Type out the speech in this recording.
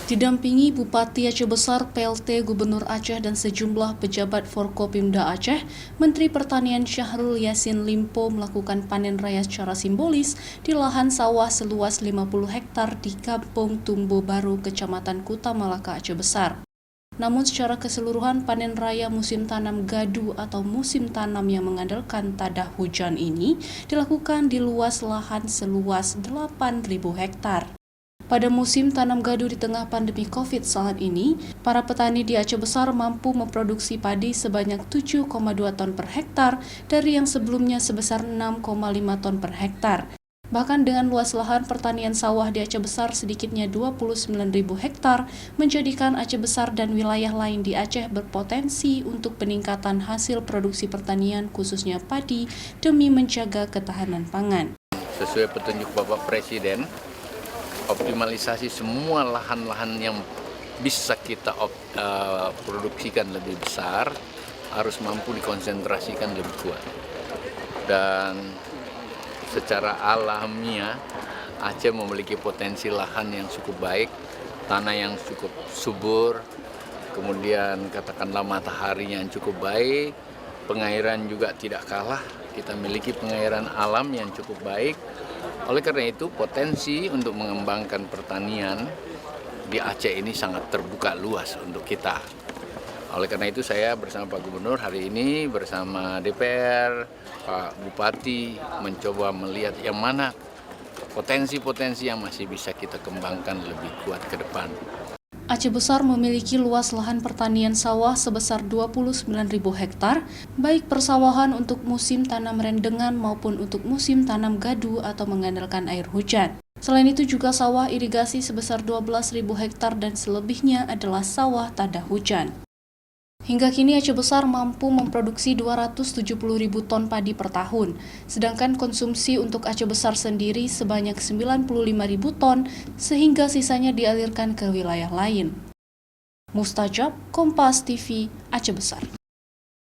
Didampingi Bupati Aceh Besar, PLT Gubernur Aceh dan sejumlah pejabat Forkopimda Aceh, Menteri Pertanian Syahrul Yassin Limpo melakukan panen raya secara simbolis di lahan sawah seluas 50 hektar di Kampung Tumbo Baru, Kecamatan Kuta Malaka, Aceh Besar. Namun secara keseluruhan panen raya musim tanam gadu atau musim tanam yang mengandalkan tadah hujan ini dilakukan di luas lahan seluas 8.000 hektar. Pada musim tanam gadu di tengah pandemi COVID saat ini, para petani di Aceh Besar mampu memproduksi padi sebanyak 7,2 ton per hektar dari yang sebelumnya sebesar 6,5 ton per hektar. Bahkan dengan luas lahan pertanian sawah di Aceh Besar sedikitnya 29.000 hektar, menjadikan Aceh Besar dan wilayah lain di Aceh berpotensi untuk peningkatan hasil produksi pertanian khususnya padi demi menjaga ketahanan pangan. Sesuai petunjuk Bapak Presiden, optimalisasi semua lahan-lahan yang bisa kita produksikan lebih besar harus mampu dikonsentrasikan lebih kuat. Dan secara alamiah Aceh memiliki potensi lahan yang cukup baik, tanah yang cukup subur, kemudian katakanlah matahari yang cukup baik, pengairan juga tidak kalah. Kita miliki pengairan alam yang cukup baik. Oleh karena itu, potensi untuk mengembangkan pertanian di Aceh ini sangat terbuka luas untuk kita. Oleh karena itu, saya bersama Pak Gubernur hari ini bersama DPR, Pak Bupati mencoba melihat yang mana potensi-potensi yang masih bisa kita kembangkan lebih kuat ke depan. Aceh Besar memiliki luas lahan pertanian sawah sebesar 29.000 hektar, baik persawahan untuk musim tanam rendengan maupun untuk musim tanam gadu atau mengandalkan air hujan. Selain itu juga sawah irigasi sebesar 12.000 hektar dan selebihnya adalah sawah tadah hujan. Hingga kini Aceh Besar mampu memproduksi 270.000 ton padi per tahun, sedangkan konsumsi untuk Aceh Besar sendiri sebanyak 95.000 ton, sehingga sisanya dialirkan ke wilayah lain. Mustajab, Kompas TV, Aceh Besar.